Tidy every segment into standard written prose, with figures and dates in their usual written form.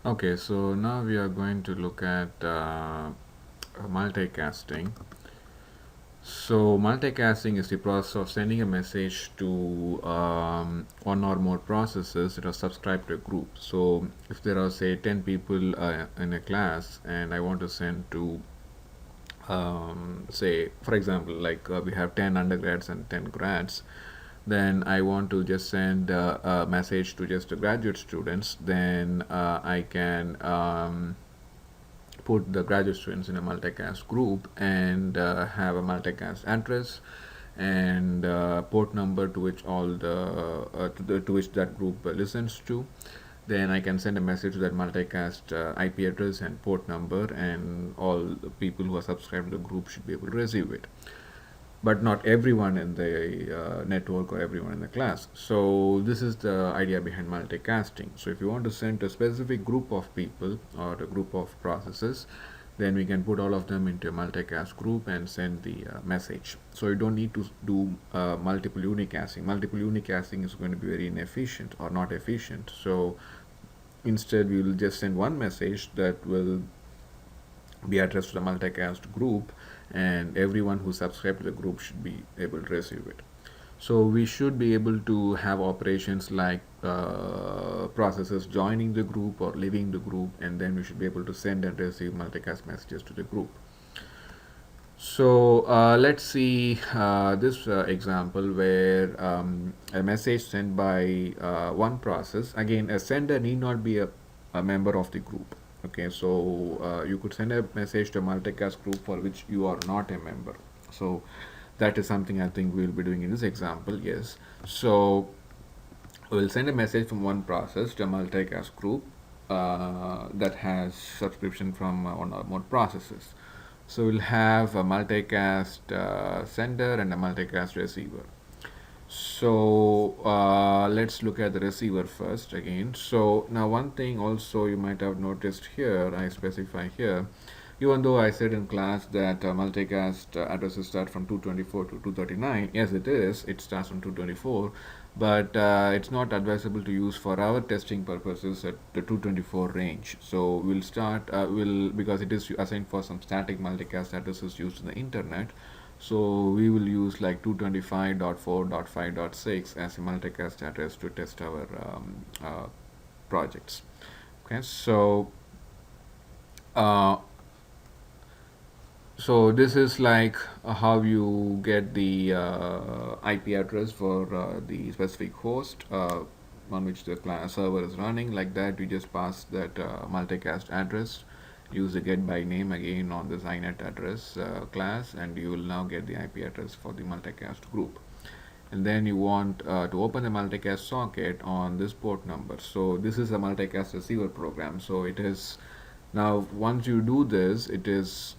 Okay, so now we are going to look at multicasting. So, multicasting is the process of sending a message to one or more processes that are subscribed to a group. So, if there are, say, 10 people in a class, and I want to send to, say, for example, like we have 10 undergrads and 10 grads, then I want to just send a message to just the graduate students, then I can put the graduate students in a multicast group and have a multicast address and port number to which all to which that group listens to. Then I can send a message to that multicast IP address and port number, and all the people who are subscribed to the group should be able to receive it, but not everyone in the network or everyone in the class. So this is the idea behind multicasting. So if you want to send to a specific group of people or a group of processes, then we can put all of them into a multicast group and send the message. So you don't need to do multiple unicasting. Multiple unicasting is going to be very inefficient or not efficient. So instead we will just send one message that will be addressed to the multicast group, and everyone who subscribed to the group should be able to receive it. So we should be able to have operations like processes joining the group or leaving the group, and then we should be able to send and receive multicast messages to the group. So let's see this example where a message sent by one process. Again, a sender need not be a member of the group. Okay, so you could send a message to a multicast group for which you are not a member. So that is something I think we'll be doing in this example. Yes. So we'll send a message from one process to a multicast group that has subscription from one or more processes. So we'll have a multicast sender and a multicast receiver. So let's look at the receiver first again. So now one thing also you might have noticed here, I specify here, even though I said in class that multicast addresses start from 224 to 239, yes it is, it starts from 224, but it's not advisable to use for our testing purposes at the 224 range. So we'll because it is assigned for some static multicast addresses used in the internet. So we will use like 225.4.5.6 as a multicast address to test our projects. Okay, uh, so this is like how you get the IP address for the specific host on which the server is running. Like that, you just pass that multicast address, use the get by name again on this inet address class, and you will now get the IP address for the multicast group. And then you want to open the multicast socket on this port number. So this is a multicast receiver program. So it is now once you do this, it is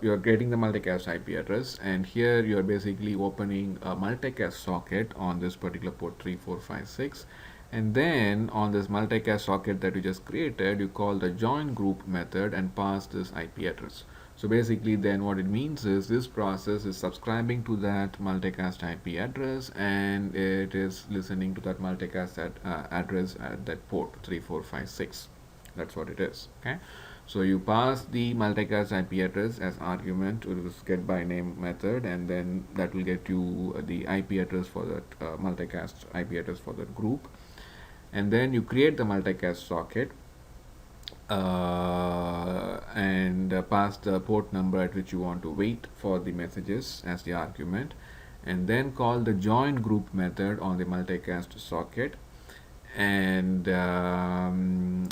you're getting the multicast IP address, and here you're basically opening a multicast socket on this particular port 3456, and then on this multicast socket that you just created, you call the join group method and pass this IP address. So basically then what it means is this process is subscribing to that multicast IP address, and it is listening to that multicast address at that port 3456. That's what it is. Okay, so you pass the multicast IP address as argument to this get by name method, and then that will get you the IP address for that multicast IP address for that group. And then you create the multicast socket and pass the port number at which you want to wait for the messages as the argument, and then call the join group method on the multicast socket. And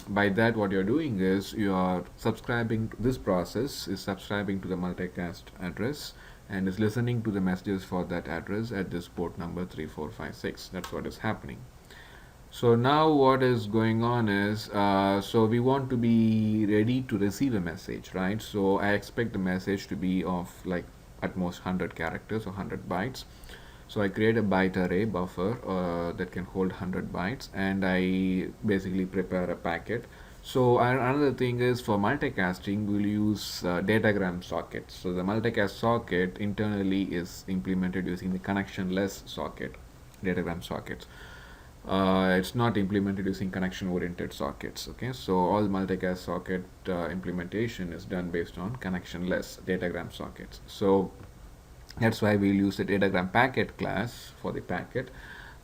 by that what you're doing is you are subscribing, this process is subscribing to the multicast address and is listening to the messages for that address at this port number 3456. That's what is happening. So now what is going on is, so we want to be ready to receive a message, right? So I expect the message to be of like at most 100 characters or 100 bytes. So I create a byte array buffer that can hold 100 bytes, and I basically prepare a packet. So another thing is, for multicasting we'll use datagram sockets. So the multicast socket internally is implemented using the connectionless socket, datagram sockets. it's not implemented using connection oriented sockets. Okay, so all multicast socket implementation is done based on connectionless datagram sockets. So that's why we'll use the datagram packet class for the packet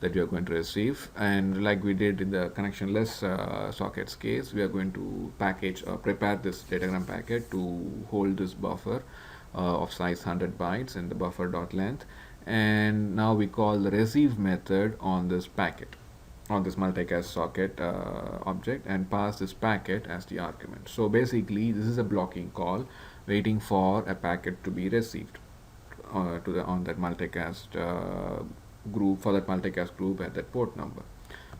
that we are going to receive, and like we did in the connectionless sockets case, we are going to package or prepare this datagram packet to hold this buffer of size 100 bytes in the buffer dot length, and now we call the receive method on this packet, on this multicast socket object, and pass this packet as the argument. So basically this is a blocking call waiting for a packet to be received to the on that multicast group, for that multicast group at that port number.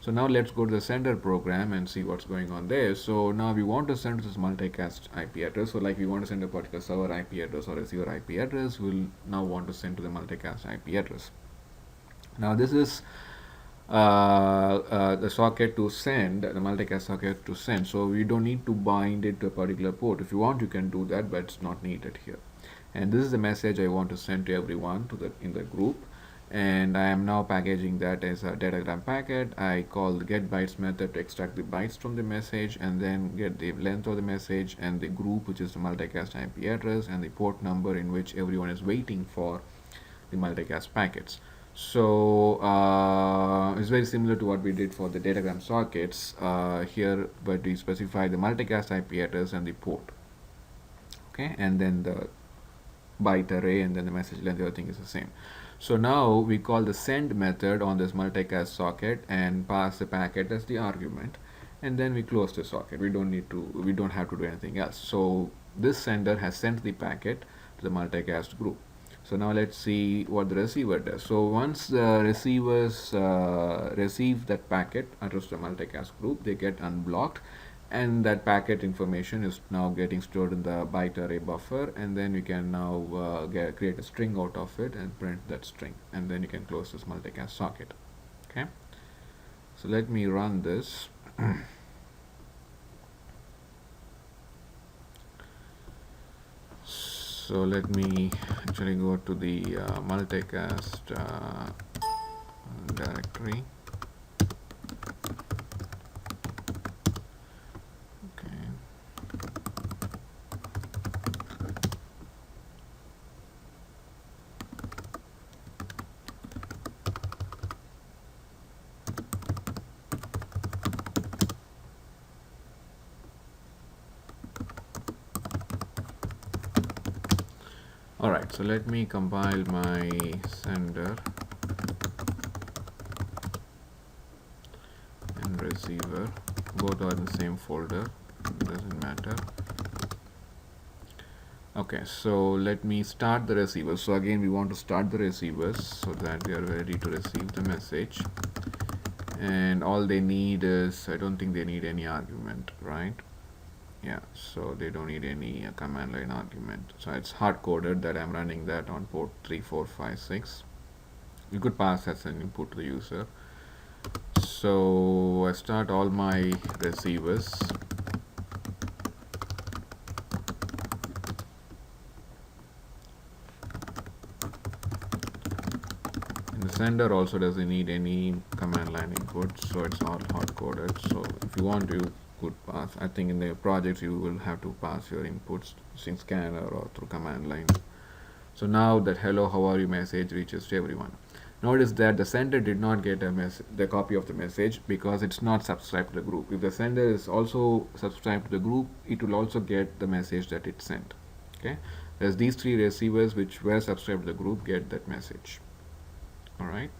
So now let's go to the sender program and see what's going on there. So now we want to send this multicast IP address. So like we want to send a particular server IP address or receiver IP address, we'll now want to send to the multicast IP address. Now this is the socket to send, the multicast socket to send. So we don't need to bind it to a particular port. If you want, you can do that, but it's not needed here. And this is the message I want to send to everyone to the in the group, and I am now packaging that as a datagram packet. I call the get bytes method to extract the bytes from the message, and then get the length of the message and the group, which is the multicast IP address, and the port number in which everyone is waiting for the multicast packets. So it's very similar to what we did for the datagram sockets here, but we specify the multicast IP address and the port. Okay, and then the byte array, and then the message length, everything is the same. So now we call the send method on this multicast socket and pass the packet as the argument, and then we close the socket. We don't have to do anything else. So this sender has sent the packet to the multicast group. So now let's see what the receiver does. So once the receivers receive that packet addressed to the multicast group, they get unblocked, and that packet information is now getting stored in the byte array buffer, and then you can now create a string out of it and print that string, and then you can close this multicast socket. Okay, so let me run this. So let me actually go to the multicast directory. Alright, so let me compile my sender and receiver. Both are in the same folder, it doesn't matter. Okay, so let me start the receiver. So again, we want to start the receivers so that they are ready to receive the message. And all they need is, I don't think they need any argument, right? Yeah, so they don't need any command line argument. So it's hard coded that I'm running that on port 3456. You could pass as an input to the user. So I start all my receivers. And the sender also doesn't need any command line input, so it's all hard coded. So if you want to, could pass. I think in the projects you will have to pass your inputs using scanner or through command line. So now that hello, how are you message reaches to everyone. Notice that the sender did not get the copy of the message because it's not subscribed to the group. If the sender is also subscribed to the group, it will also get the message that it sent. Okay, whereas these three receivers which were subscribed to the group get that message. All right.